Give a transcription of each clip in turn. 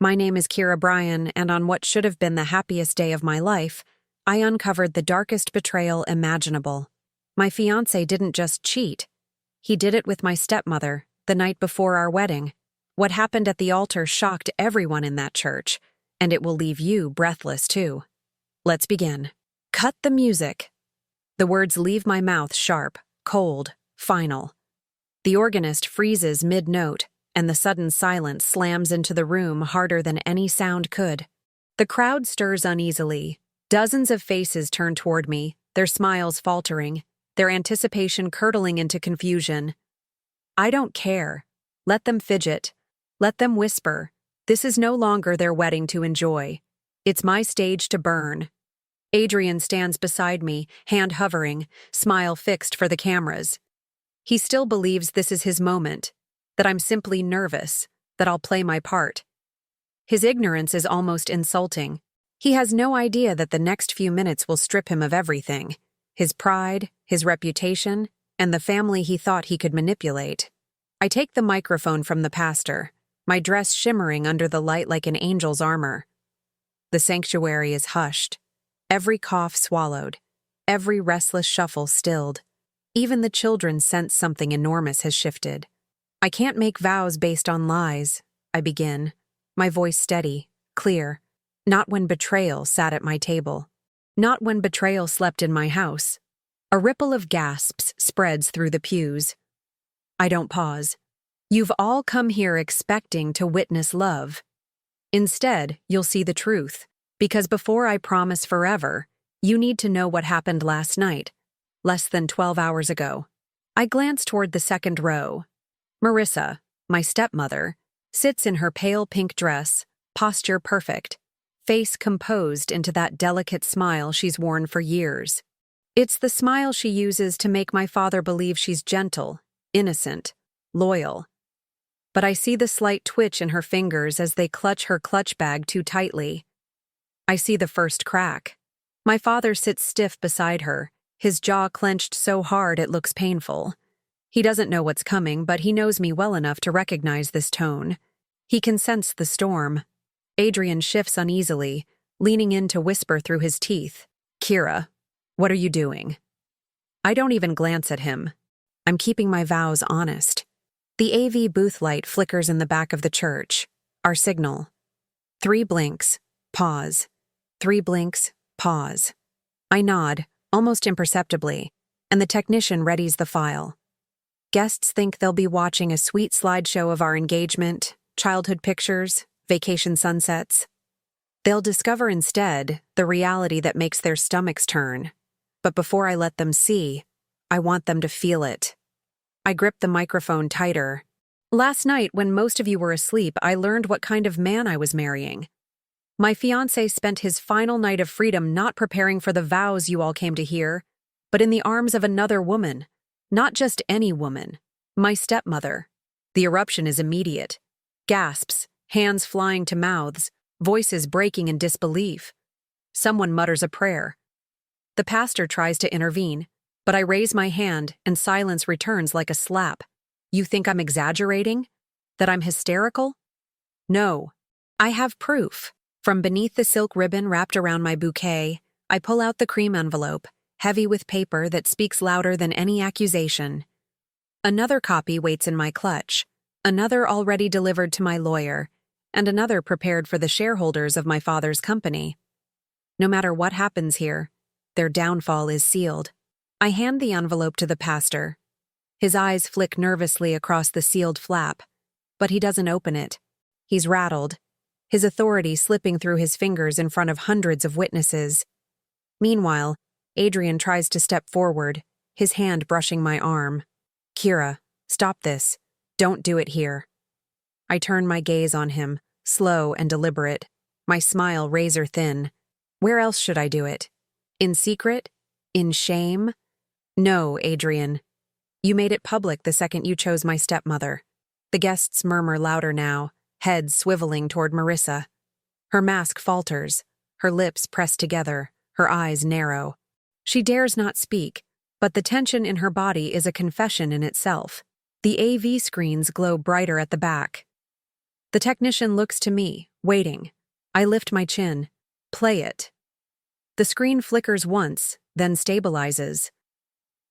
My name is Kira Bryan, and on what should have been the happiest day of my life, I uncovered the darkest betrayal imaginable. My fiancé didn't just cheat. He did it with my stepmother, the night before our wedding. What happened at the altar shocked everyone in that church, and it will leave you breathless too. Let's begin. Cut the music. The words leave my mouth sharp, cold, final. The organist freezes mid-note, and the sudden silence slams into the room harder than any sound could. The crowd stirs uneasily. Dozens of faces turn toward me, their smiles faltering, their anticipation curdling into confusion. I don't care. Let them fidget. Let them whisper. This is no longer their wedding to enjoy. It's my stage to burn. Adrian stands beside me, hand hovering, smile fixed for the cameras. He still believes this is his moment, that I'm simply nervous, that I'll play my part. His ignorance is almost insulting. He has no idea that the next few minutes will strip him of everything: his pride, his reputation, and the family he thought he could manipulate. I take the microphone from the pastor, my dress shimmering under the light like an angel's armor. The sanctuary is hushed, every cough swallowed, every restless shuffle stilled. Even the children sense something enormous has shifted. I can't make vows based on lies, I begin, my voice steady, clear. Not when betrayal sat at my table. Not when betrayal slept in my house. A ripple of gasps spreads through the pews. I don't pause. You've all come here expecting to witness love. Instead, you'll see the truth, because before I promise forever, you need to know what happened last night, less than 12 hours ago. I glance toward the second row. Marissa, my stepmother, sits in her pale pink dress, posture perfect, face composed into that delicate smile she's worn for years. It's the smile she uses to make my father believe she's gentle, innocent, loyal. But I see the slight twitch in her fingers as they clutch her clutch bag too tightly. I see the first crack. My father sits stiff beside her, his jaw clenched so hard it looks painful. He doesn't know what's coming, but he knows me well enough to recognize this tone. He can sense the storm. Adrian shifts uneasily, leaning in to whisper through his teeth, "Kira, what are you doing?" I don't even glance at him. I'm keeping my vows honest. The AV booth light flickers in the back of the church, our signal. 3 blinks, pause. 3 blinks, pause. I nod, almost imperceptibly, and the technician readies the file. Guests think they'll be watching a sweet slideshow of our engagement, childhood pictures, vacation sunsets. They'll discover instead the reality that makes their stomachs turn. But before I let them see, I want them to feel it. I grip the microphone tighter. Last night, when most of you were asleep, I learned what kind of man I was marrying. My fiancé spent his final night of freedom not preparing for the vows you all came to hear, but in the arms of another woman. Not just any woman. My stepmother. The eruption is immediate. Gasps, hands flying to mouths, voices breaking in disbelief. Someone mutters a prayer. The pastor tries to intervene, but I raise my hand and silence returns like a slap. You think I'm exaggerating? That I'm hysterical? No. I have proof. From beneath the silk ribbon wrapped around my bouquet, I pull out the cream envelope, heavy with paper that speaks louder than any accusation. Another copy waits in my clutch, another already delivered to my lawyer, and another prepared for the shareholders of my father's company. No matter what happens here, their downfall is sealed. I hand the envelope to the pastor. His eyes flick nervously across the sealed flap, but he doesn't open it. He's rattled, his authority slipping through his fingers in front of hundreds of witnesses. Meanwhile, Adrian tries to step forward, his hand brushing my arm. "Kira, stop this. Don't do it here." I turn my gaze on him, slow and deliberate, my smile razor thin. Where else should I do it? In secret? In shame? No, Adrian. You made it public the second you chose my stepmother. The guests murmur louder now, heads swiveling toward Marissa. Her mask falters, her lips pressed together, her eyes narrow. She dares not speak, but the tension in her body is a confession in itself. The AV screens glow brighter at the back. The technician looks to me, waiting. I lift my chin. Play it. The screen flickers once, then stabilizes.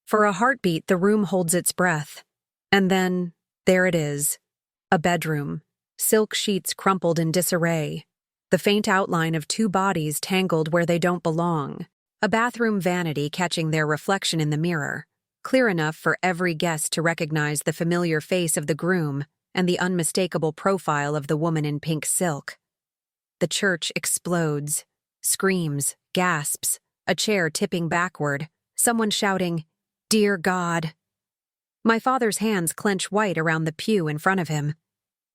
For a heartbeat, the room holds its breath. And then, there it is. A bedroom. Silk sheets crumpled in disarray. The faint outline of two bodies tangled where they don't belong. A bathroom vanity catching their reflection in the mirror, clear enough for every guest to recognize the familiar face of the groom and the unmistakable profile of the woman in pink silk. The church explodes. Screams, gasps, a chair tipping backward, someone shouting, "Dear God." My father's hands clench white around the pew in front of him.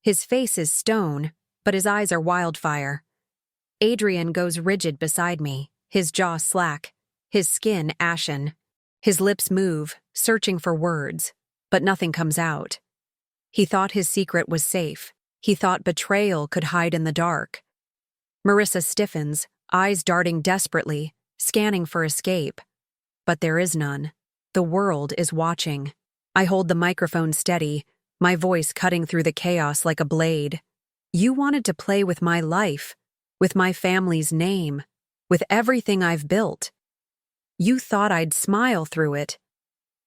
His face is stone, but his eyes are wildfire. Adrian goes rigid beside me, his jaw slack, his skin ashen. His lips move, searching for words, but nothing comes out. He thought his secret was safe. He thought betrayal could hide in the dark. Marissa stiffens, eyes darting desperately, scanning for escape. But there is none. The world is watching. I hold the microphone steady, my voice cutting through the chaos like a blade. You wanted to play with my life, with my family's name, with everything I've built. You thought I'd smile through it.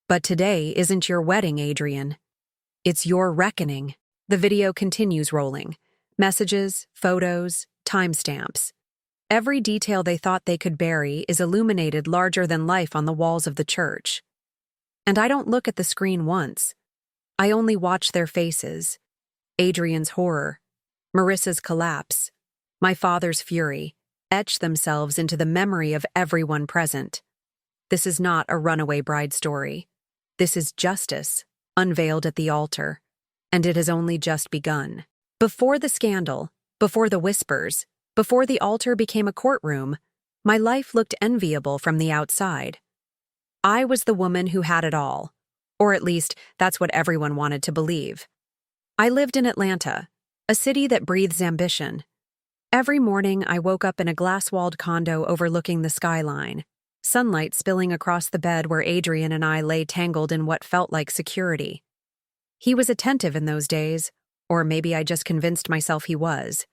But today isn't your wedding, Adrian. It's your reckoning. The video continues rolling. Messages, photos, timestamps. Every detail they thought they could bury is illuminated larger than life on the walls of the church. And I don't look at the screen once. I only watch their faces. Adrian's horror, Marissa's collapse, my father's fury, etch themselves into the memory of everyone present. This is not a runaway bride story. This is justice, unveiled at the altar, and it has only just begun. Before the scandal, before the whispers, before the altar became a courtroom, my life looked enviable from the outside. I was the woman who had it all, or at least that's what everyone wanted to believe. I lived in Atlanta, a city that breathes ambition. Every morning I woke up in a glass-walled condo overlooking the skyline, sunlight spilling across the bed where Adrian and I lay tangled in what felt like security. He was attentive in those days, or maybe I just convinced myself he was.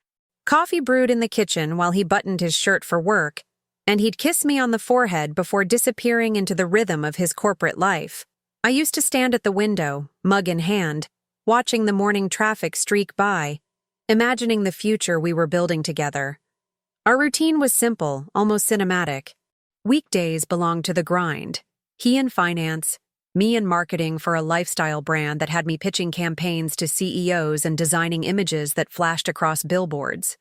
Coffee brewed in the kitchen while he buttoned his shirt for work, and he'd kiss me on the forehead before disappearing into the rhythm of his corporate life. I used to stand at the window, mug in hand, watching the morning traffic streak by, imagining the future we were building together. Our routine was simple, almost cinematic. Weekdays belonged to the grind. He in finance, me in marketing for a lifestyle brand that had me pitching campaigns to CEOs and designing images that flashed across billboards.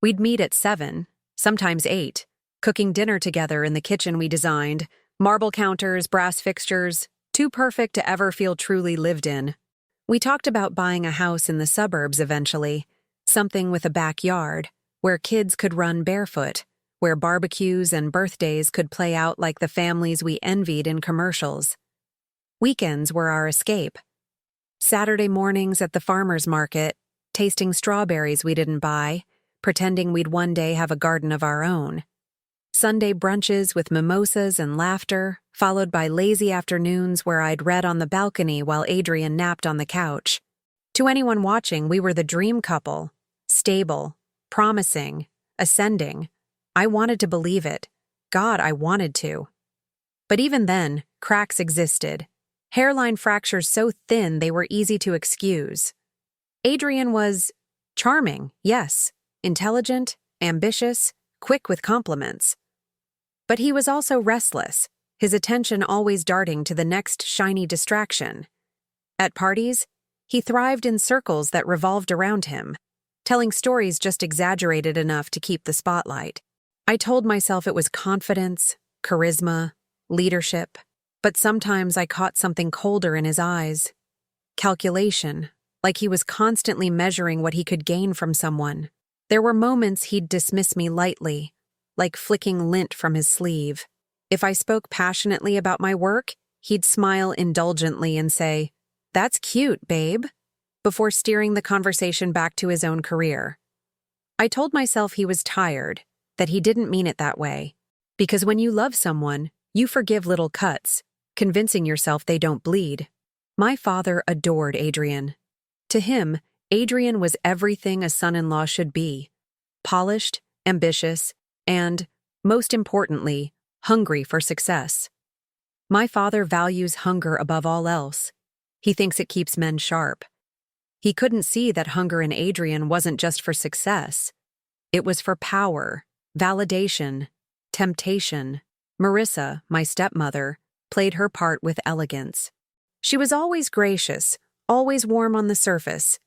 We'd meet at 7, sometimes 8, cooking dinner together in the kitchen we designed, marble counters, brass fixtures, too perfect to ever feel truly lived in. We talked about buying a house in the suburbs eventually, something with a backyard, where kids could run barefoot, where barbecues and birthdays could play out like the families we envied in commercials. Weekends were our escape. Saturday mornings at the farmer's market, tasting strawberries we didn't buy, pretending we'd one day have a garden of our own. Sunday brunches with mimosas and laughter, followed by lazy afternoons where I'd read on the balcony while Adrian napped on the couch. To anyone watching, we were the dream couple, stable, promising, ascending. I wanted to believe it. God, I wanted to. But even then, cracks existed. Hairline fractures so thin they were easy to excuse. Adrian was charming, yes, intelligent, ambitious, quick with compliments. But he was also restless, his attention always darting to the next shiny distraction. At parties, he thrived in circles that revolved around him, telling stories just exaggerated enough to keep the spotlight. I told myself it was confidence, charisma, leadership, but sometimes I caught something colder in his eyes. Calculation, like he was constantly measuring what he could gain from someone. There were moments he'd dismiss me lightly, like flicking lint from his sleeve. If I spoke passionately about my work, he'd smile indulgently and say, "That's cute, babe," before steering the conversation back to his own career. I told myself he was tired, that he didn't mean it that way. Because when you love someone, you forgive little cuts, convincing yourself they don't bleed. My father adored Adrian. To him, Adrian was everything a son-in-law should be. polished, ambitious, and, most importantly, hungry for success. My father values hunger above all else. He thinks it keeps men sharp. He couldn't see that hunger in Adrian wasn't just for success. It was for power, validation, temptation. Marissa, my stepmother, played her part with elegance. She was always gracious, always warm on the surface.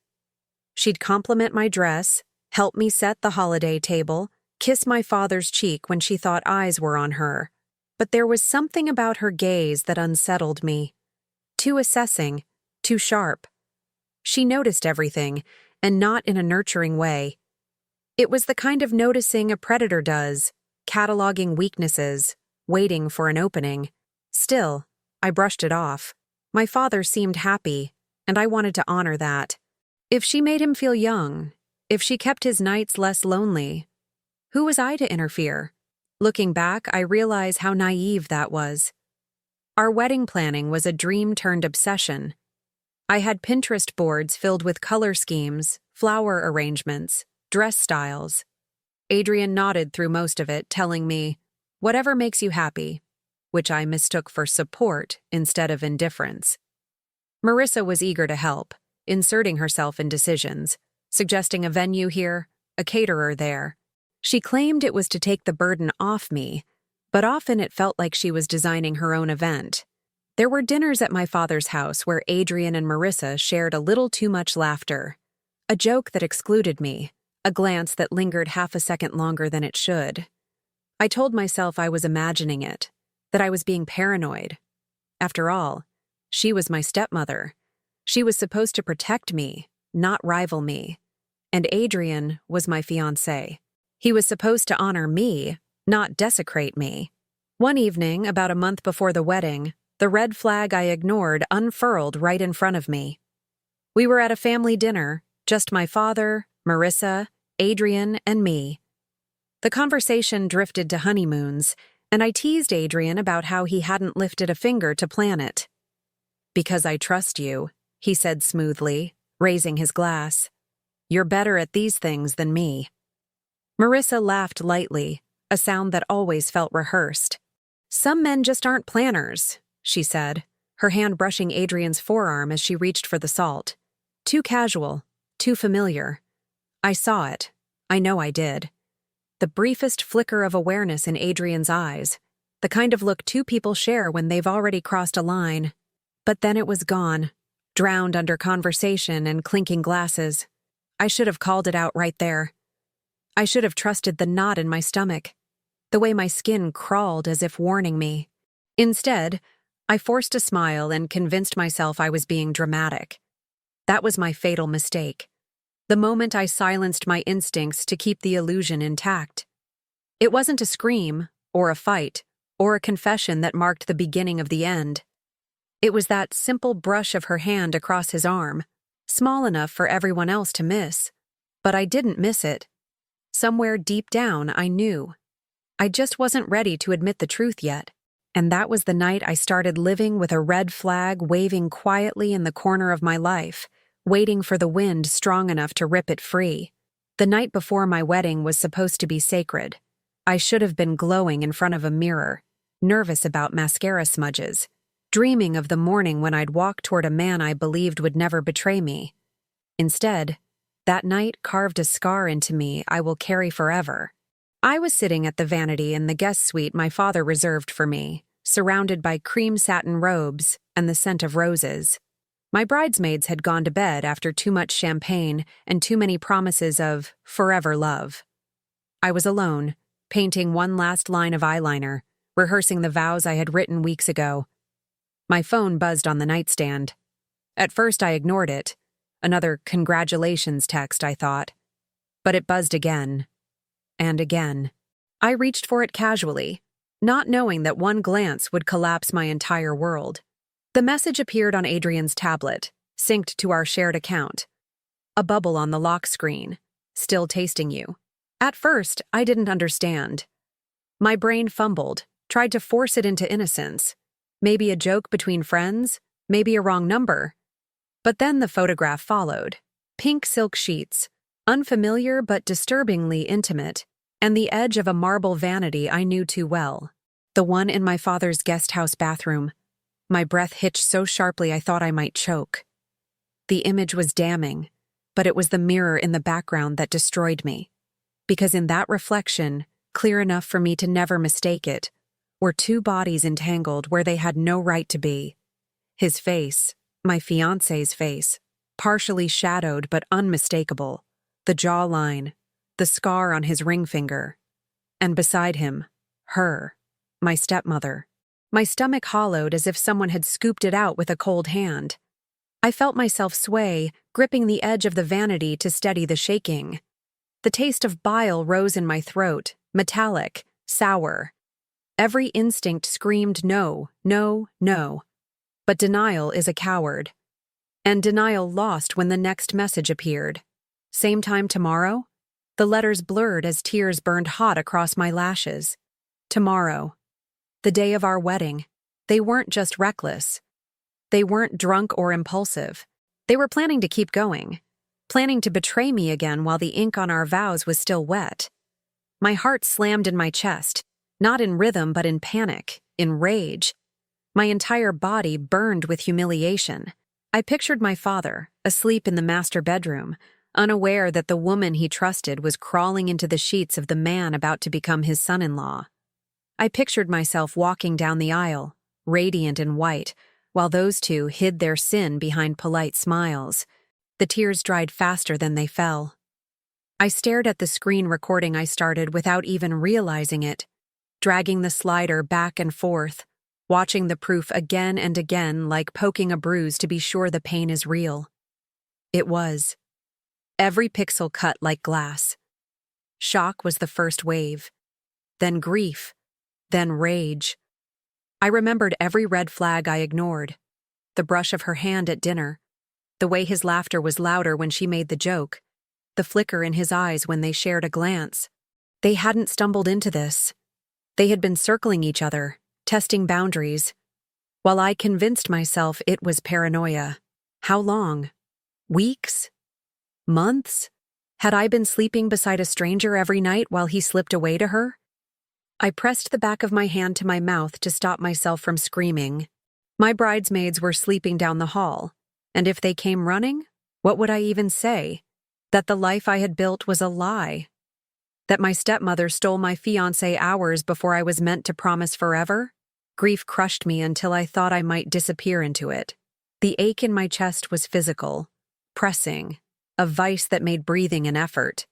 She'd compliment my dress, help me set the holiday table, kiss my father's cheek when she thought eyes were on her. But there was something about her gaze that unsettled me. Too assessing, too sharp. She noticed everything, and not in a nurturing way. It was the kind of noticing a predator does, cataloging weaknesses, waiting for an opening. Still, I brushed it off. My father seemed happy, and I wanted to honor that. If she made him feel young, if she kept his nights less lonely, who was I to interfere? Looking back, I realize how naive that was. Our wedding planning was a dream-turned obsession. I had Pinterest boards filled with color schemes, flower arrangements, dress styles. Adrian nodded through most of it, telling me, "Whatever makes you happy," which I mistook for support instead of indifference. Marissa was eager to help, inserting herself in decisions, suggesting a venue here, a caterer there. She claimed it was to take the burden off me, but often it felt like she was designing her own event. There were dinners at my father's house where Adrian and Marissa shared a little too much laughter. A joke that excluded me, a glance that lingered half a second longer than it should. I told myself I was imagining it, that I was being paranoid. After all, she was my stepmother. She was supposed to protect me, not rival me. And Adrian was my fiancé. He was supposed to honor me, not desecrate me. One evening, about a month before the wedding, the red flag I ignored unfurled right in front of me. We were at a family dinner, just my father, Marissa, Adrian, and me. The conversation drifted to honeymoons, and I teased Adrian about how he hadn't lifted a finger to plan it. "Because I trust you," he said smoothly, raising his glass. "You're better at these things than me." Marissa laughed lightly, a sound that always felt rehearsed. "Some men just aren't planners," she said, her hand brushing Adrian's forearm as she reached for the salt. Too casual, too familiar. I saw it. I know I did. The briefest flicker of awareness in Adrian's eyes, the kind of look two people share when they've already crossed a line. But then it was gone, drowned under conversation and clinking glasses. I should have called it out right there. I should have trusted the knot in my stomach, the way my skin crawled as if warning me. Instead, I forced a smile and convinced myself I was being dramatic. That was my fatal mistake. The moment I silenced my instincts to keep the illusion intact. It wasn't a scream, or a fight, or a confession that marked the beginning of the end. It was that simple brush of her hand across his arm, small enough for everyone else to miss. But I didn't miss it. Somewhere deep down, I knew. I just wasn't ready to admit the truth yet. And that was the night I started living with a red flag waving quietly in the corner of my life, waiting for the wind strong enough to rip it free. The night before my wedding was supposed to be sacred. I should have been glowing in front of a mirror, nervous about mascara smudges, dreaming of the morning when I'd walk toward a man I believed would never betray me. Instead, that night carved a scar into me I will carry forever. I was sitting at the vanity in the guest suite my father reserved for me, surrounded by cream satin robes and the scent of roses. My bridesmaids had gone to bed after too much champagne and too many promises of forever love. I was alone, painting one last line of eyeliner, rehearsing the vows I had written weeks ago. My phone buzzed on the nightstand. At first I ignored it. Another congratulations text, I thought. But it buzzed again. And again. I reached for it casually, not knowing that one glance would collapse my entire world. The message appeared on Adrian's tablet, synced to our shared account. A bubble on the lock screen. Still tasting you. At first, I didn't understand. My brain fumbled, tried to force it into innocence. Maybe a joke between friends, maybe a wrong number. But then the photograph followed. Pink silk sheets, Unfamiliar but disturbingly intimate, and the edge of a marble vanity I knew too well. The one in my father's guest house bathroom. My breath hitched so sharply I thought I might choke. The image was damning, but it was the mirror in the background that destroyed me. Because in that reflection, clear enough for me to never mistake it, were two bodies entangled where they had no right to be. His face, my fiancé's face, partially shadowed but unmistakable, the jawline, the scar on his ring finger. And beside him, her, my stepmother. My stomach hollowed as if someone had scooped it out with a cold hand. I felt myself sway, gripping the edge of the vanity to steady the shaking. The taste of bile rose in my throat, metallic, sour. Every instinct screamed no, no, no. But denial is a coward. And denial lost when the next message appeared. Same time tomorrow? The letters blurred as tears burned hot across my lashes. Tomorrow. The day of our wedding. They weren't just reckless. They weren't drunk or impulsive. They were planning to keep going. Planning to betray me again while the ink on our vows was still wet. My heart slammed in my chest, not in rhythm but in panic, in rage. My entire body burned with humiliation. I pictured my father, asleep in the master bedroom, unaware that the woman he trusted was crawling into the sheets of the man about to become his son-in-law. I pictured myself walking down the aisle, radiant and white, while those two hid their sin behind polite smiles. The tears dried faster than they fell. I stared at the screen recording I started without even realizing it, dragging the slider back and forth, watching the proof again and again like poking a bruise to be sure the pain is real. It was. Every pixel cut like glass. Shock was the first wave, then grief, then rage. I remembered every red flag I ignored, the brush of her hand at dinner, the way his laughter was louder when she made the joke, the flicker in his eyes when they shared a glance. They hadn't stumbled into this. They had been circling each other, testing boundaries, while I convinced myself it was paranoia. How long? Weeks? Months? Had I been sleeping beside a stranger every night while he slipped away to her? I pressed the back of my hand to my mouth to stop myself from screaming. My bridesmaids were sleeping down the hall, and if they came running, what would I even say? That the life I had built was a lie? That my stepmother stole my fiancé hours before I was meant to promise forever? Grief crushed me until I thought I might disappear into it. The ache in my chest was physical, pressing, a vice that made breathing an effort.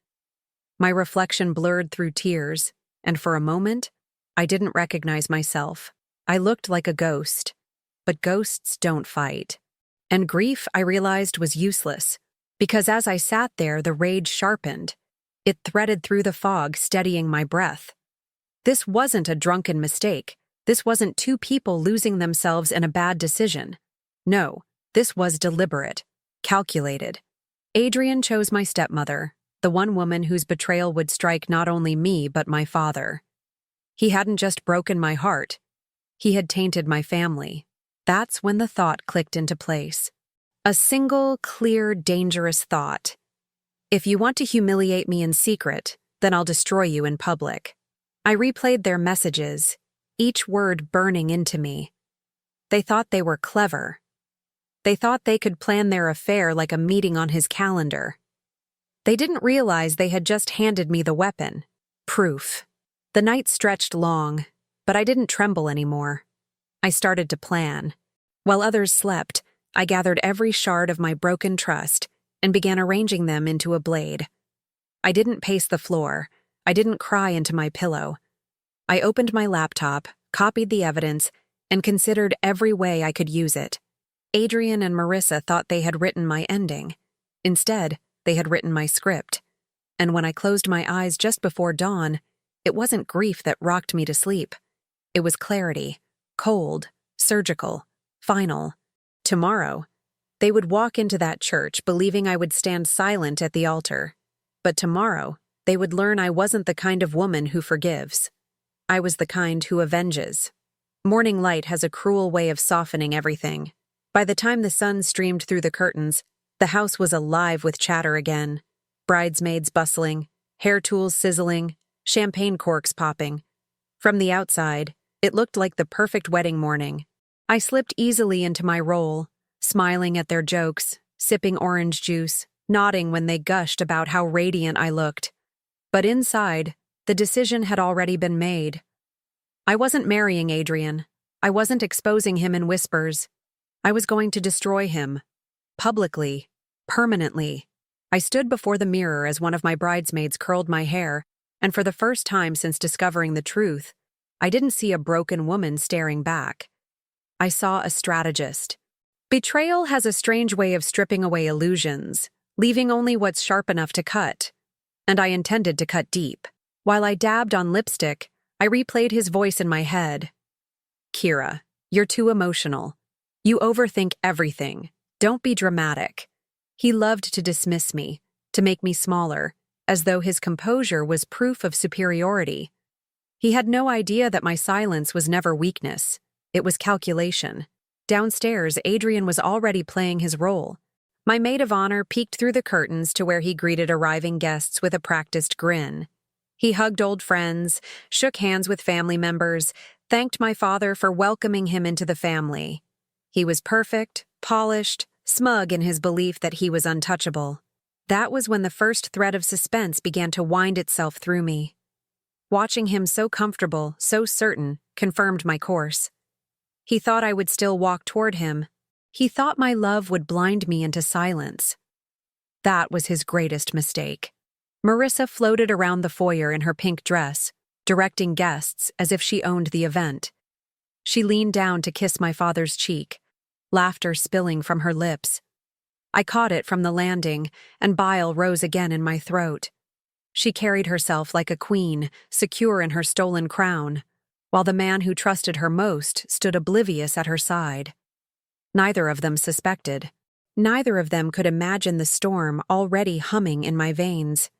My reflection blurred through tears, and for a moment, I didn't recognize myself. I looked like a ghost, but ghosts don't fight. And grief, I realized, was useless, because as I sat there, the rage sharpened. It threaded through the fog, steadying my breath. This wasn't a drunken mistake. This wasn't two people losing themselves in a bad decision. No, this was deliberate, calculated. Adrian chose my stepmother, the one woman whose betrayal would strike not only me but my father. He hadn't just broken my heart. He had tainted my family. That's when the thought clicked into place. A single, clear, dangerous thought. If you want to humiliate me in secret, then I'll destroy you in public. I replayed their messages, each word burning into me. They thought they were clever. They thought they could plan their affair like a meeting on his calendar. They didn't realize they had just handed me the weapon. Proof. The night stretched long, but I didn't tremble anymore. I started to plan. While others slept, I gathered every shard of my broken trust and began arranging them into a blade. I didn't pace the floor. I didn't cry into my pillow. I opened my laptop, copied the evidence, and considered every way I could use it. Adrian and Marissa thought they had written my ending. Instead, they had written my script. And when I closed my eyes just before dawn, it wasn't grief that rocked me to sleep. It was clarity, cold, surgical, final. Tomorrow, they would walk into that church believing I would stand silent at the altar. But tomorrow, they would learn I wasn't the kind of woman who forgives. I was the kind who avenges. Morning light has a cruel way of softening everything. By the time the sun streamed through the curtains, the house was alive with chatter again. bridesmaids bustling, hair tools sizzling, champagne corks popping. From the outside, it looked like the perfect wedding morning. I slipped easily into my role, smiling at their jokes, sipping orange juice, nodding when they gushed about how radiant I looked. But inside, the decision had already been made. I wasn't marrying Adrian. I wasn't exposing him in whispers. I was going to destroy him. Publicly. Permanently. I stood before the mirror as one of my bridesmaids curled my hair, and for the first time since discovering the truth, I didn't see a broken woman staring back. I saw a strategist. Betrayal has a strange way of stripping away illusions, leaving only what's sharp enough to cut. And I intended to cut deep. While I dabbed on lipstick, I replayed his voice in my head. Kira, you're too emotional. You overthink everything. Don't be dramatic. He loved to dismiss me, to make me smaller, as though his composure was proof of superiority. He had no idea that my silence was never weakness. It was calculation. Downstairs, Adrian was already playing his role. My maid of honor peeked through the curtains to where he greeted arriving guests with a practiced grin. He hugged old friends, shook hands with family members, thanked my father for welcoming him into the family. He was perfect, polished, smug in his belief that he was untouchable. That was when the first thread of suspense began to wind itself through me. Watching him so comfortable, so certain, confirmed my course. He thought I would still walk toward him. He thought my love would blind me into silence. That was his greatest mistake. Marissa floated around the foyer in her pink dress, directing guests as if she owned the event. She leaned down to kiss my father's cheek, laughter spilling from her lips. I caught it from the landing, and bile rose again in my throat. She carried herself like a queen, secure in her stolen crown, while the man who trusted her most stood oblivious at her side. Neither of them suspected. Neither of them could imagine the storm already humming in my veins.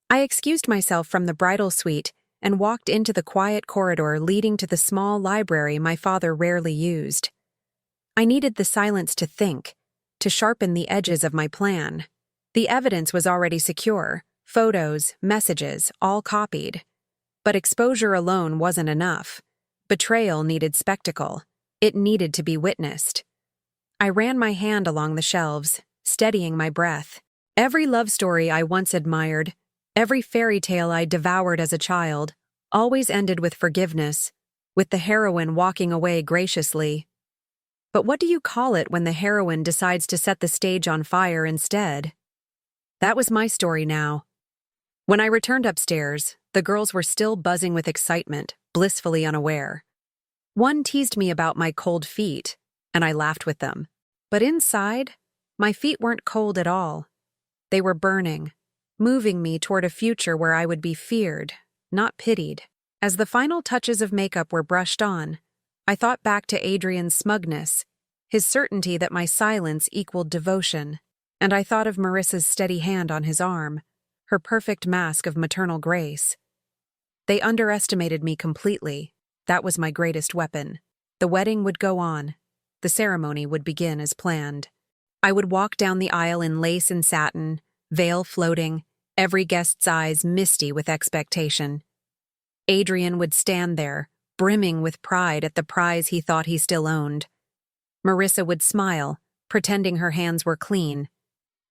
I excused myself from the bridal suite and walked into the quiet corridor leading to the small library my father rarely used. I needed the silence to think, to sharpen the edges of my plan. The evidence was already secure, photos, messages, all copied. But exposure alone wasn't enough. Betrayal needed spectacle. It needed to be witnessed. I ran my hand along the shelves, steadying my breath. Every love story I once admired, every fairy tale I devoured as a child, always ended with forgiveness, with the heroine walking away graciously. But what do you call it when the heroine decides to set the stage on fire instead? That was my story now. When I returned upstairs, the girls were still buzzing with excitement, blissfully unaware. One teased me about my cold feet, and I laughed with them. But inside, my feet weren't cold at all. They were burning, moving me toward a future where I would be feared, not pitied. As the final touches of makeup were brushed on, I thought back to Adrian's smugness, his certainty that my silence equaled devotion, and I thought of Marissa's steady hand on his arm, her perfect mask of maternal grace. They underestimated me completely. That was my greatest weapon. The wedding would go on. The ceremony would begin as planned. I would walk down the aisle in lace and satin, veil floating, every guest's eyes misty with expectation. Adrian would stand there, brimming with pride at the prize he thought he still owned. Marissa would smile, pretending her hands were clean.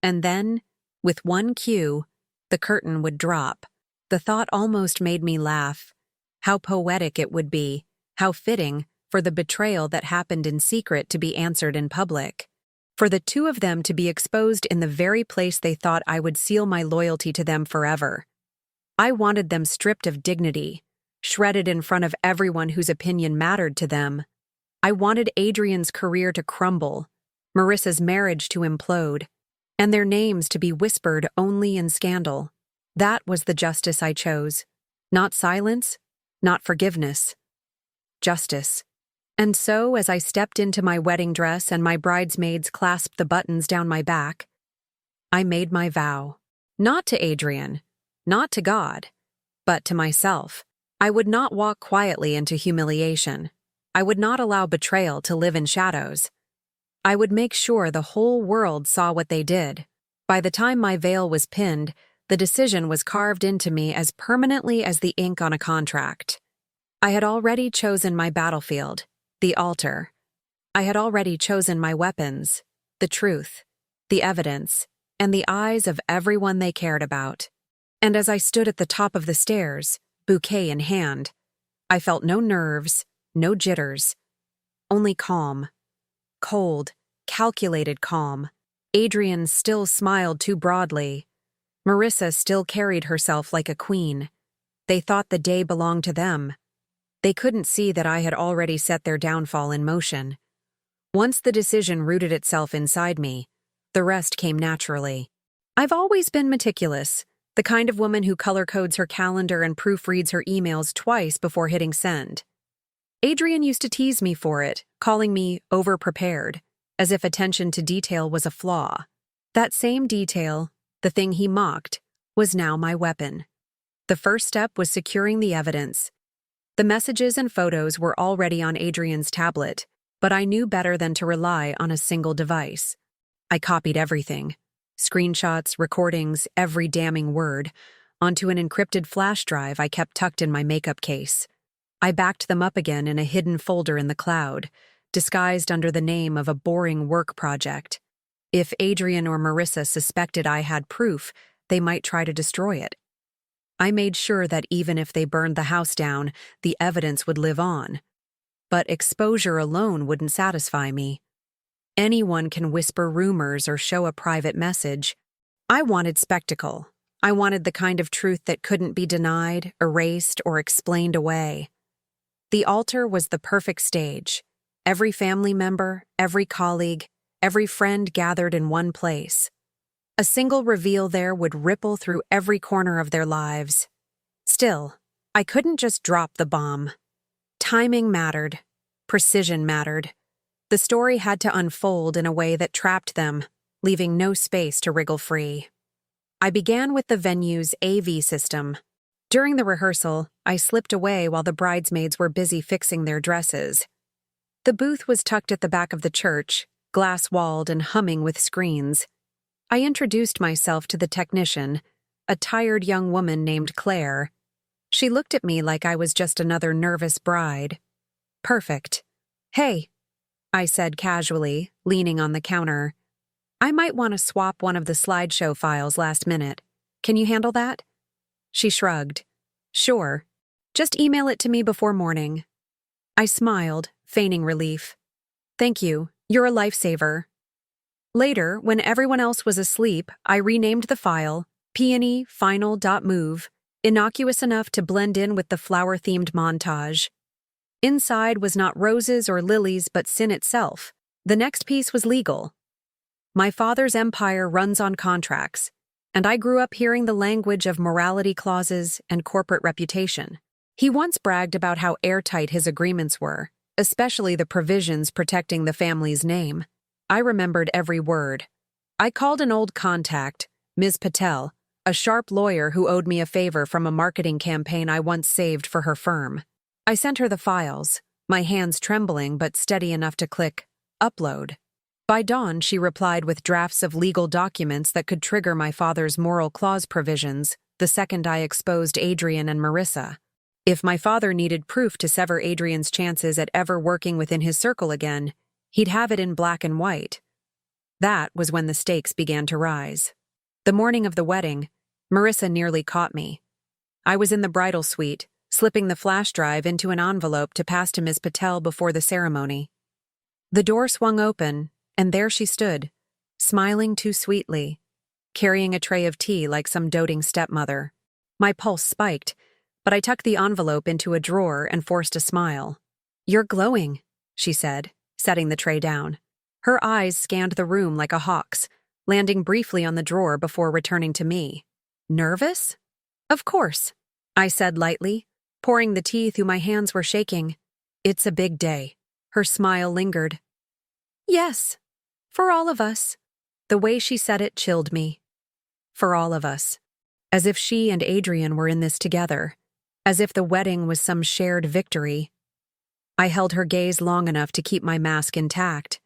And then, with one cue, the curtain would drop. The thought almost made me laugh. How poetic it would be, how fitting, for the betrayal that happened in secret to be answered in public. For the two of them to be exposed in the very place they thought I would seal my loyalty to them forever. I wanted them stripped of dignity, shredded in front of everyone whose opinion mattered to them. I wanted Adrian's career to crumble, Marissa's marriage to implode, and their names to be whispered only in scandal. That was the justice I chose. Not silence, not forgiveness. Justice. And so, as I stepped into my wedding dress and my bridesmaids clasped the buttons down my back, I made my vow. Not to Adrian, not to God, but to myself. I would not walk quietly into humiliation. I would not allow betrayal to live in shadows. I would make sure the whole world saw what they did. By the time my veil was pinned, The decision was carved into me as permanently as the ink on a contract. I had already chosen my battlefield, the altar. I had already chosen my weapons, the truth, the evidence, and the eyes of everyone they cared about. And as I stood at the top of the stairs, bouquet in hand, I felt no nerves, no jitters, only calm. Cold, calculated calm. Adrian still smiled too broadly. Marissa still carried herself like a queen. They thought the day belonged to them. They couldn't see that I had already set their downfall in motion. Once the decision rooted itself inside me, the rest came naturally. I've always been meticulous, the kind of woman who color codes her calendar and proofreads her emails twice before hitting send. Adrian used to tease me for it, calling me over-prepared, as if attention to detail was a flaw. That same detail, the thing he mocked, was now my weapon. The first step was securing the evidence. The messages and photos were already on Adrian's tablet, but I knew better than to rely on a single device. I copied everything, screenshots, recordings, every damning word, onto an encrypted flash drive I kept tucked in my makeup case. I backed them up again in a hidden folder in the cloud, disguised under the name of a boring work project. If Adrian or Marissa suspected I had proof, they might try to destroy it. I made sure that even if they burned the house down, the evidence would live on. But exposure alone wouldn't satisfy me. Anyone can whisper rumors or show a private message. I wanted spectacle. I wanted the kind of truth that couldn't be denied, erased, or explained away. The altar was the perfect stage. Every family member, every colleague, every friend gathered in one place. A single reveal there would ripple through every corner of their lives. Still, I couldn't just drop the bomb. Timing mattered. Precision mattered. The story had to unfold in a way that trapped them, leaving no space to wriggle free. I began with the venue's AV system. During the rehearsal, I slipped away while the bridesmaids were busy fixing their dresses. The booth was tucked at the back of the church, glass-walled and humming with screens. I introduced myself to the technician, a tired young woman named Claire. She looked at me like I was just another nervous bride. Perfect. Hey, I said casually, leaning on the counter. I might want to swap one of the slideshow files last minute. Can you handle that? She shrugged. Sure. Just email it to me before morning. I smiled, feigning relief. Thank you. You're a lifesaver. Later, when everyone else was asleep, I renamed the file, Peony Final.move, innocuous enough to blend in with the flower-themed montage. Inside was not roses or lilies but sin itself. The next piece was legal. My father's empire runs on contracts, and I grew up hearing the language of morality clauses and corporate reputation. He once bragged about how airtight his agreements were, especially the provisions protecting the family's name. I remembered every word. I called an old contact, Ms. Patel, a sharp lawyer who owed me a favor from a marketing campaign I once saved for her firm. I sent her the files, my hands trembling but steady enough to click upload. By dawn, she replied with drafts of legal documents that could trigger my father's moral clause provisions the second I exposed Adrian and Marissa. If my father needed proof to sever Adrian's chances at ever working within his circle again, he'd have it in black and white. That was when the stakes began to rise. The morning of the wedding, Marissa nearly caught me. I was in the bridal suite, slipping the flash drive into an envelope to pass to Ms. Patel before the ceremony. The door swung open, and there she stood, smiling too sweetly, carrying a tray of tea like some doting stepmother. My pulse spiked, but I tucked the envelope into a drawer and forced a smile. "You're glowing," she said, setting the tray down. Her eyes scanned the room like a hawk's, landing briefly on the drawer before returning to me. "Nervous?" "Of course," I said lightly, pouring the tea through my hands were shaking. "It's a big day." Her smile lingered. "Yes, for all of us." The way she said it chilled me. For all of us. As if she and Adrian were in this together. As if the wedding was some shared victory. I held her gaze long enough to keep my mask intact.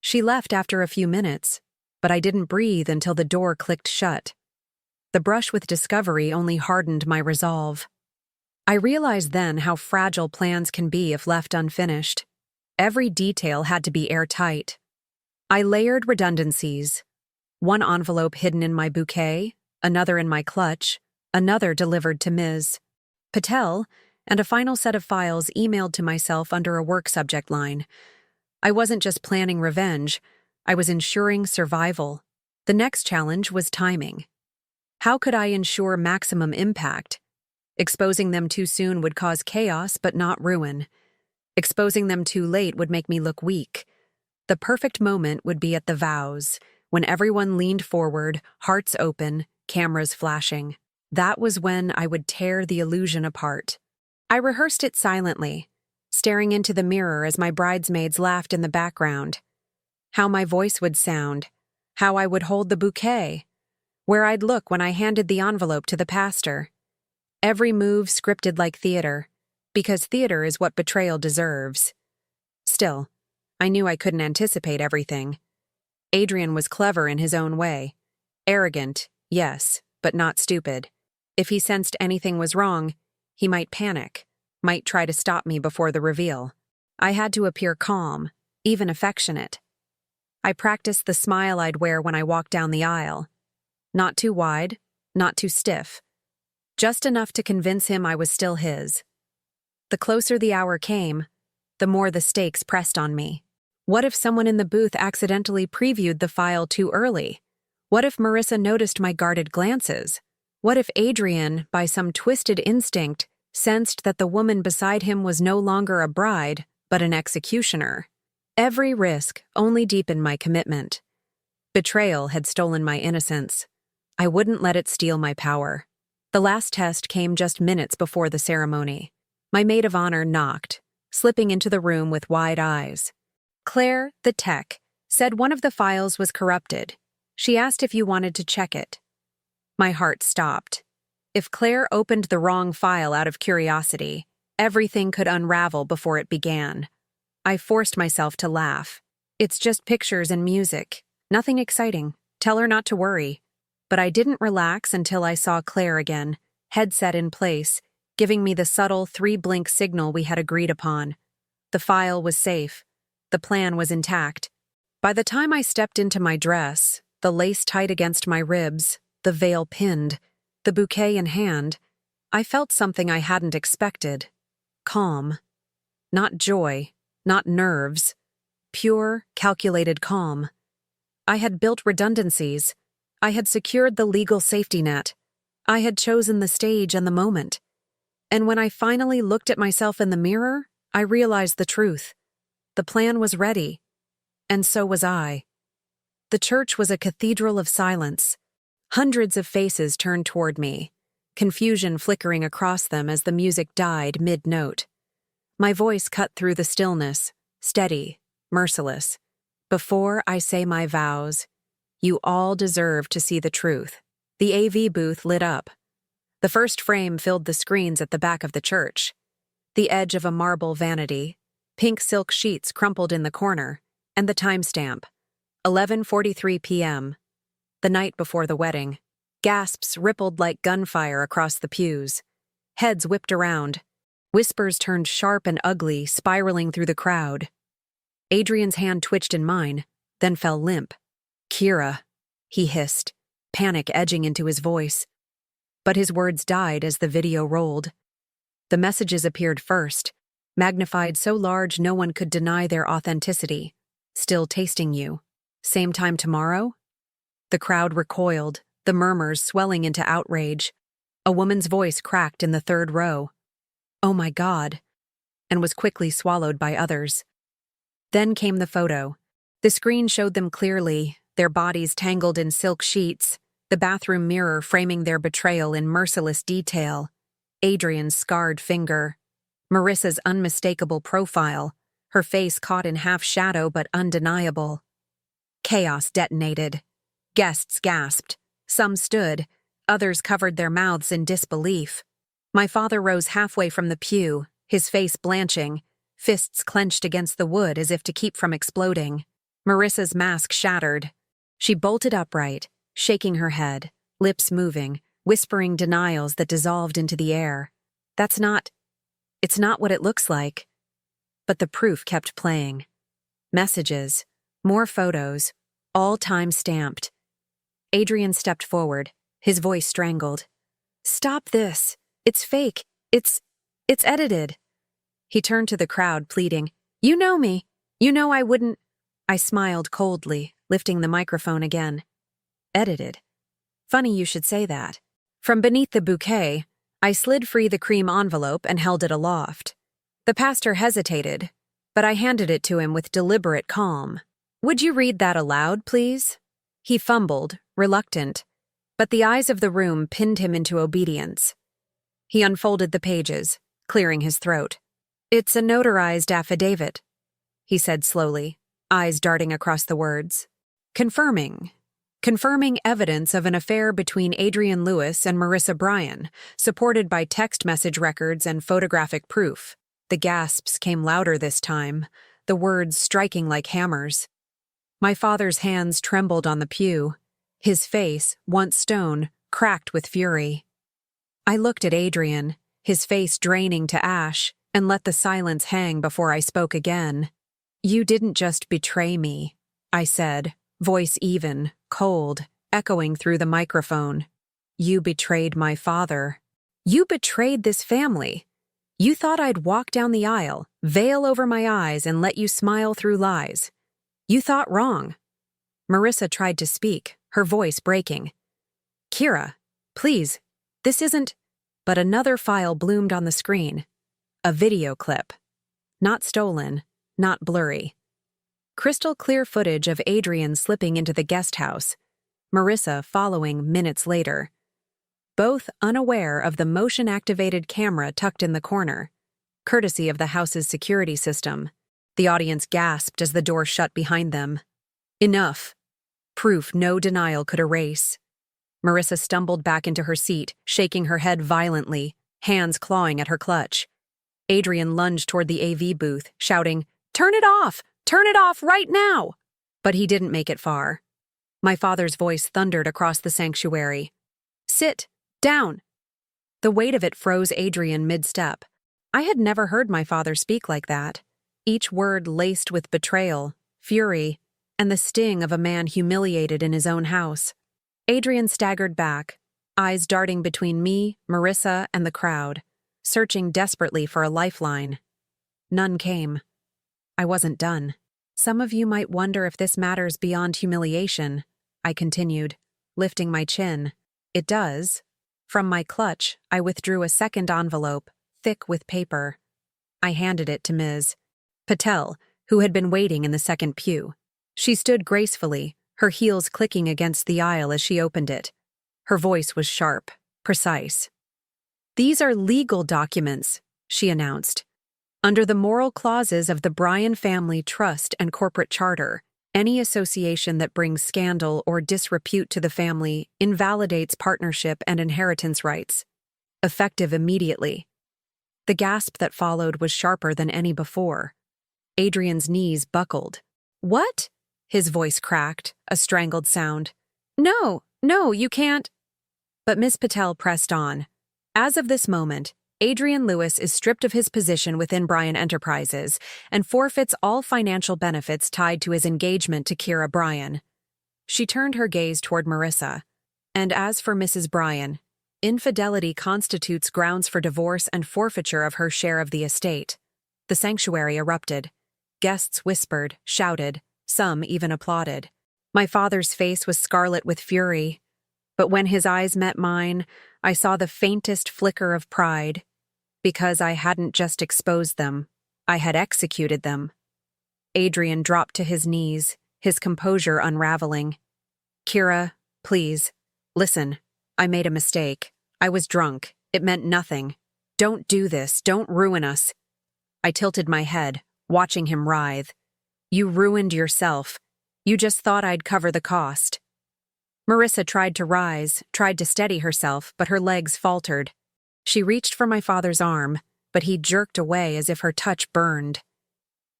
She left after a few minutes, but I didn't breathe until the door clicked shut. The brush with discovery only hardened my resolve. I realized then how fragile plans can be if left unfinished. Every detail had to be airtight. I layered redundancies. One envelope hidden in my bouquet, another in my clutch, another delivered to Ms. Patel, and a final set of files emailed to myself under a work subject line. I wasn't just planning revenge, I was ensuring survival. The next challenge was timing. How could I ensure maximum impact? Exposing them too soon would cause chaos but not ruin. Exposing them too late would make me look weak. The perfect moment would be at the vows, when everyone leaned forward, hearts open, cameras flashing. That was when I would tear the illusion apart. I rehearsed it silently, staring into the mirror as my bridesmaids laughed in the background. How my voice would sound, how I would hold the bouquet, where I'd look when I handed the envelope to the pastor. Every move scripted like theater, because theater is what betrayal deserves. Still, I knew I couldn't anticipate everything. Adrian was clever in his own way. Arrogant, yes, but not stupid. If he sensed anything was wrong, he might panic, might try to stop me before the reveal. I had to appear calm, even affectionate. I practiced the smile I'd wear when I walked down the aisle. Not too wide, not too stiff. Just enough to convince him I was still his. The closer the hour came, the more the stakes pressed on me. What if someone in the booth accidentally previewed the file too early? What if Marissa noticed my guarded glances? What if Adrian, by some twisted instinct, sensed that the woman beside him was no longer a bride, but an executioner? Every risk only deepened my commitment. Betrayal had stolen my innocence. I wouldn't let it steal my power. The last test came just minutes before the ceremony. My maid of honor knocked, slipping into the room with wide eyes. Claire, the tech, said one of the files was corrupted. She asked if you wanted to check it. My heart stopped. If Claire opened the wrong file out of curiosity, everything could unravel before it began. I forced myself to laugh. It's just pictures and music. Nothing exciting. Tell her not to worry. But I didn't relax until I saw Claire again, headset in place, giving me the subtle 3-blink signal we had agreed upon. The file was safe. The plan was intact. By the time I stepped into my dress, the lace tight against my ribs, the veil pinned, the bouquet in hand, I felt something I hadn't expected. Calm. Not joy, not nerves. Pure, calculated calm. I had built redundancies. I had secured the legal safety net. I had chosen the stage and the moment. And when I finally looked at myself in the mirror, I realized the truth. The plan was ready. And so was I. The church was a cathedral of silence. Hundreds of faces turned toward me, confusion flickering across them as the music died mid-note. My voice cut through the stillness, steady, merciless. Before I say my vows, you all deserve to see the truth. The AV booth lit up. The first frame filled the screens at the back of the church. The edge of a marble vanity, pink silk sheets crumpled in the corner, and the timestamp, 11:43 p.m., the night before the wedding. Gasps rippled like gunfire across the pews. Heads whipped around. Whispers turned sharp and ugly, spiraling through the crowd. Adrian's hand twitched in mine, then fell limp. "Kira," he hissed, panic edging into his voice. But his words died as the video rolled. The messages appeared first, magnified so large no one could deny their authenticity. "Still tasting you. Same time tomorrow?" The crowd recoiled, the murmurs swelling into outrage. A woman's voice cracked in the third row. "Oh my God," and was quickly swallowed by others. Then came the photo. The screen showed them clearly, their bodies tangled in silk sheets, the bathroom mirror framing their betrayal in merciless detail, Adrian's scarred finger, Marissa's unmistakable profile, her face caught in half shadow but undeniable. Chaos detonated. Guests gasped. Some stood. Others covered their mouths in disbelief. My father rose halfway from the pew, his face blanching, fists clenched against the wood as if to keep from exploding. Marissa's mask shattered. She bolted upright, shaking her head, lips moving, whispering denials that dissolved into the air. It's not what it looks like. But the proof kept playing. Messages, more photos, all time-stamped. Adrian stepped forward, his voice strangled. "Stop this. It's fake. It's edited." He turned to the crowd, pleading, "You know me. You know I wouldn't—" I smiled coldly, lifting the microphone again. "Edited? Funny you should say that." From beneath the bouquet, I slid free the cream envelope and held it aloft. The pastor hesitated, but I handed it to him with deliberate calm. "Would you read that aloud, please?" He fumbled, reluctant, but the eyes of the room pinned him into obedience. He unfolded the pages, clearing his throat. "It's a notarized affidavit," he said slowly, eyes darting across the words. Confirming evidence of an affair between Adrian Lewis and Marissa Bryan, supported by text message records and photographic proof." The gasps came louder this time, the words striking like hammers. My father's hands trembled on the pew. His face, once stone, cracked with fury. I looked at Adrian, his face draining to ash, and let the silence hang before I spoke again. "You didn't just betray me," I said, voice even, cold, echoing through the microphone. "You betrayed my father. You betrayed this family. You thought I'd walk down the aisle, veil over my eyes, and let you smile through lies. You thought wrong." Marissa tried to speak, her voice breaking. "Kira, please, this isn't—" But another file bloomed on the screen. A video clip. Not stolen, not blurry. Crystal clear footage of Adrian slipping into the guest house, Marissa following minutes later. Both unaware of the motion-activated camera tucked in the corner, courtesy of the house's security system. The audience gasped as the door shut behind them. Enough. Proof no denial could erase. Marissa stumbled back into her seat, shaking her head violently, hands clawing at her clutch. Adrian lunged toward the AV booth, shouting, "Turn it off! Turn it off right now!" But he didn't make it far. My father's voice thundered across the sanctuary. "Sit down!" The weight of it froze Adrian mid-step. I had never heard my father speak like that, each word laced with betrayal, fury, and the sting of a man humiliated in his own house. Adrian staggered back, eyes darting between me, Marissa, and the crowd, searching desperately for a lifeline. None came. I wasn't done. "Some of you might wonder if this matters beyond humiliation," I continued, lifting my chin. "It does." From my clutch, I withdrew a second envelope, thick with paper. I handed it to Ms. Patel, who had been waiting in the second pew. She stood gracefully, her heels clicking against the aisle as she opened it. Her voice was sharp, precise. "These are legal documents," she announced. "Under the moral clauses of the Bryan Family Trust and Corporate Charter, any association that brings scandal or disrepute to the family invalidates partnership and inheritance rights. Effective immediately." The gasp that followed was sharper than any before. Adrian's knees buckled. "What?" His voice cracked, a strangled sound. No, you can't." But Ms. Patel pressed on. "As of this moment, Adrian Lewis is stripped of his position within Bryan Enterprises and forfeits all financial benefits tied to his engagement to Kira Bryan." She turned her gaze toward Marissa. "And as for Mrs. Bryan, infidelity constitutes grounds for divorce and forfeiture of her share of the estate." The sanctuary erupted. Guests whispered, shouted, some even applauded. My father's face was scarlet with fury, but when his eyes met mine, I saw the faintest flicker of pride. Because I hadn't just exposed them, I had executed them. Adrian dropped to his knees, his composure unraveling. "Kira, please, listen. I made a mistake. I was drunk. It meant nothing. Don't do this. Don't ruin us." I tilted my head, watching him writhe. "You ruined yourself. You just thought I'd cover the cost." Marissa tried to rise, tried to steady herself, but her legs faltered. She reached for my father's arm, but he jerked away as if her touch burned.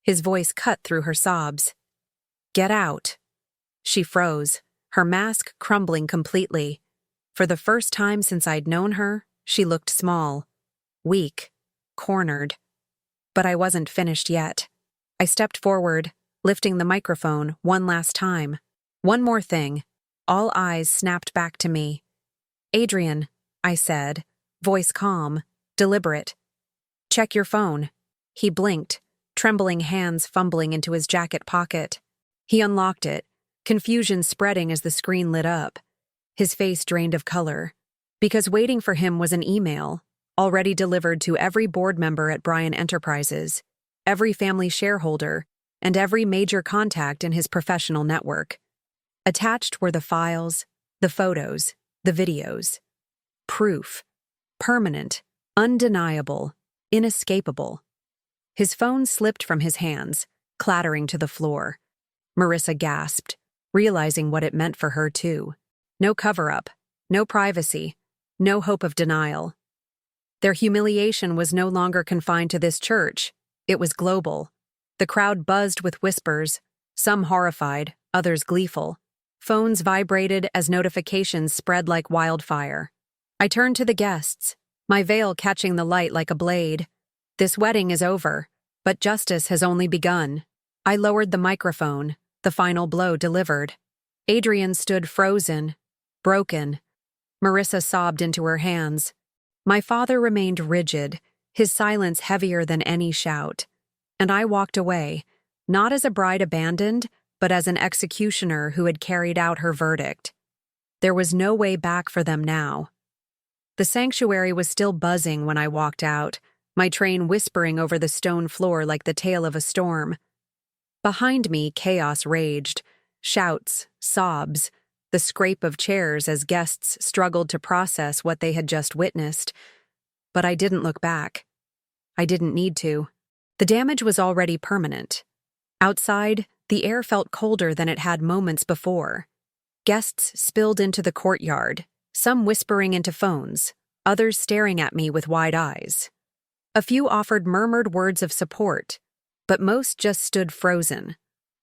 His voice cut through her sobs. "Get out." She froze, her mask crumbling completely. For the first time since I'd known her, she looked small, weak, cornered. But I wasn't finished yet. I stepped forward, lifting the microphone one last time. One more thing. All eyes snapped back to me. "Adrian," I said, voice calm, deliberate. "Check your phone." He blinked, trembling hands fumbling into his jacket pocket. He unlocked it, confusion spreading as the screen lit up. His face drained of color, because waiting for him was an email, already delivered to every board member at Bryan Enterprises, every family shareholder, and every major contact in his professional network. Attached were the files, the photos, the videos. Proof. Permanent, undeniable, inescapable. His phone slipped from his hands, clattering to the floor. Marissa gasped, realizing what it meant for her too. No cover-up, no privacy, no hope of denial. Their humiliation was no longer confined to this church. It was global. The crowd buzzed with whispers, some horrified, others gleeful. Phones vibrated as notifications spread like wildfire. I turned to the guests, my veil catching the light like a blade. This wedding is over, but justice has only begun. I lowered the microphone, the final blow delivered. Adrian stood frozen, broken. Marissa sobbed into her hands. My father remained rigid, his silence heavier than any shout. And I walked away, not as a bride abandoned, but as an executioner who had carried out her verdict. There was no way back for them now. The sanctuary was still buzzing when I walked out, my train whispering over the stone floor like the tail of a storm. Behind me, chaos raged, shouts, sobs, the scrape of chairs as guests struggled to process what they had just witnessed. But I didn't look back. I didn't need to. The damage was already permanent. Outside, the air felt colder than it had moments before. Guests spilled into the courtyard, some whispering into phones, others staring at me with wide eyes. A few offered murmured words of support, but most just stood frozen,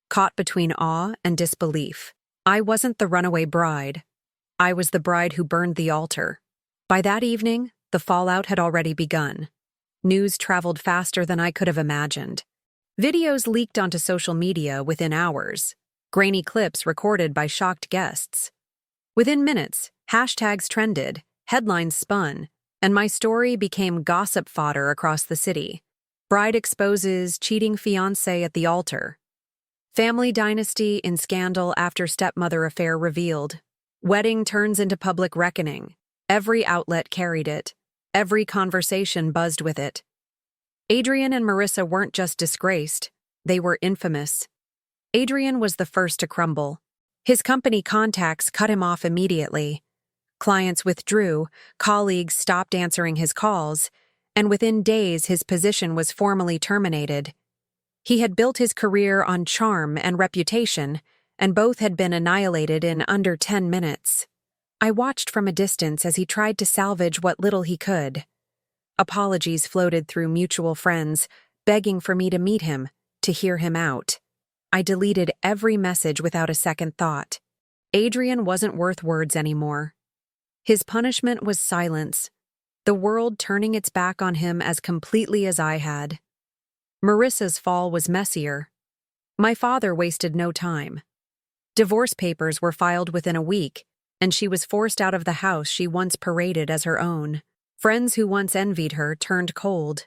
caught between awe and disbelief. I wasn't the runaway bride. I was the bride who burned the altar. By that evening, the fallout had already begun. News traveled faster than I could have imagined. Videos leaked onto social media within hours, grainy clips recorded by shocked guests. Within minutes, hashtags trended, headlines spun, and my story became gossip fodder across the city. Bride exposes cheating fiancé at the altar. Family dynasty in scandal after stepmother affair revealed. Wedding turns into public reckoning. Every outlet carried it. Every conversation buzzed with it. Adrian and Marissa weren't just disgraced, they were infamous. Adrian was the first to crumble. His company contacts cut him off immediately. Clients withdrew, colleagues stopped answering his calls, and within days his position was formally terminated. He had built his career on charm and reputation, and both had been annihilated in under 10 minutes. I watched from a distance as he tried to salvage what little he could. Apologies floated through mutual friends, begging for me to meet him, to hear him out. I deleted every message without a second thought. Adrian wasn't worth words anymore. His punishment was silence, the world turning its back on him as completely as I had. Marissa's fall was messier. My father wasted no time. Divorce papers were filed within a week, and she was forced out of the house she once paraded as her own. Friends who once envied her turned cold.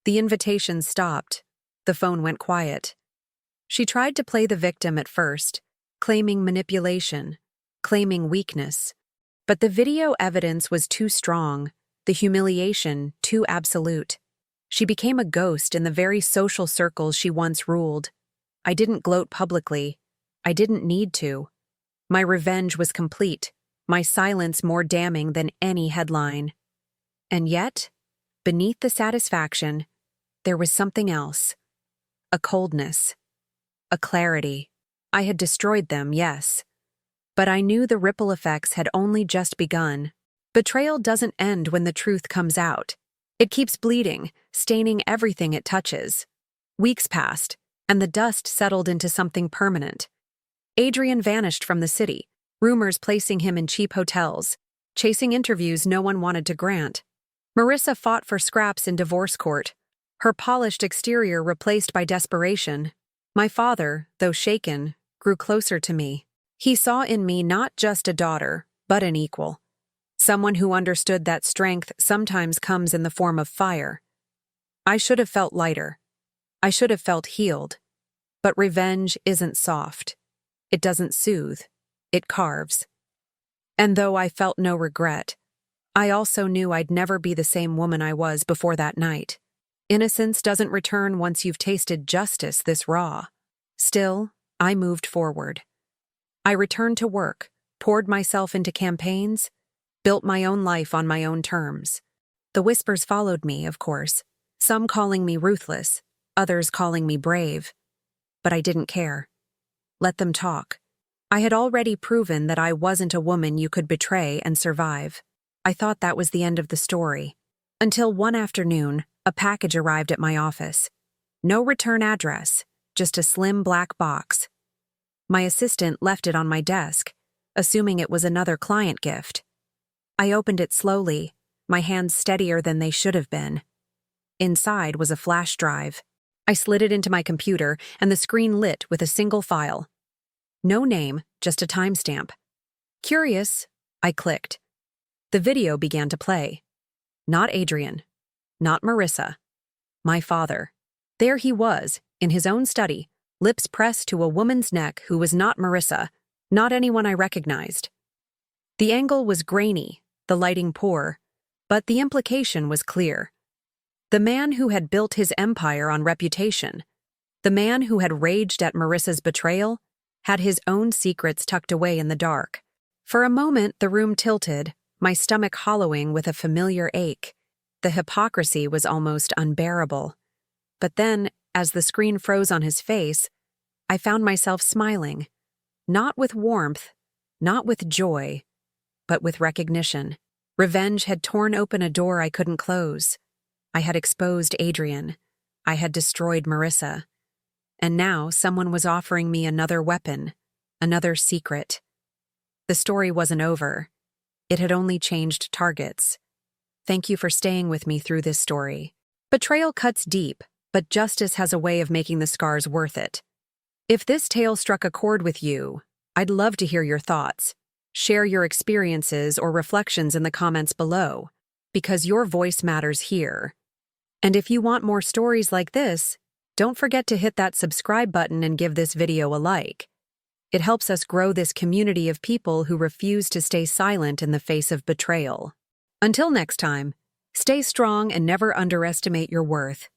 The invitations stopped. The phone went quiet. She tried to play the victim at first, claiming manipulation, claiming weakness. But the video evidence was too strong, the humiliation too absolute. She became a ghost in the very social circles she once ruled. I didn't gloat publicly. I didn't need to. My revenge was complete, my silence more damning than any headline. And yet, beneath the satisfaction, there was something else. A coldness. A clarity. I had destroyed them, yes. But I knew the ripple effects had only just begun. Betrayal doesn't end when the truth comes out. It keeps bleeding, staining everything it touches. Weeks passed, and the dust settled into something permanent. Adrian vanished from the city, rumors placing him in cheap hotels, chasing interviews no one wanted to grant. Marissa fought for scraps in divorce court, her polished exterior replaced by desperation. My father, though shaken, grew closer to me. He saw in me not just a daughter, but an equal. Someone who understood that strength sometimes comes in the form of fire. I should have felt lighter. I should have felt healed. But revenge isn't soft. It doesn't soothe. It carves. And though I felt no regret, I also knew I'd never be the same woman I was before that night. Innocence doesn't return once you've tasted justice this raw. Still, I moved forward. I returned to work, poured myself into campaigns, built my own life on my own terms. The whispers followed me, of course, some calling me ruthless, others calling me brave. But I didn't care. Let them talk. I had already proven that I wasn't a woman you could betray and survive. I thought that was the end of the story. Until one afternoon, a package arrived at my office. No return address, just a slim black box. My assistant left it on my desk, assuming it was another client gift. I opened it slowly, my hands steadier than they should have been. Inside was a flash drive. I slid it into my computer, and the screen lit with a single file. No name, just a timestamp. Curious, I clicked. The video began to play. Not Adrian. Not Marissa. My father. There he was, in his own study, lips pressed to a woman's neck who was not Marissa, not anyone I recognized. The angle was grainy, the lighting poor, but the implication was clear. The man who had built his empire on reputation, the man who had raged at Marissa's betrayal, had his own secrets tucked away in the dark. For a moment, the room tilted, my stomach hollowing with a familiar ache. The hypocrisy was almost unbearable. But then, as the screen froze on his face, I found myself smiling. Not with warmth, not with joy, but with recognition. Revenge had torn open a door I couldn't close. I had exposed Adrian. I had destroyed Marissa. And now someone was offering me another weapon, another secret. The story wasn't over. It had only changed targets. Thank you for staying with me through this story. Betrayal cuts deep, but justice has a way of making the scars worth it. If this tale struck a chord with you, I'd love to hear your thoughts. Share your experiences or reflections in the comments below, because your voice matters here. And if you want more stories like this, don't forget to hit that subscribe button and give this video a like. It helps us grow this community of people who refuse to stay silent in the face of betrayal. Until next time, stay strong and never underestimate your worth.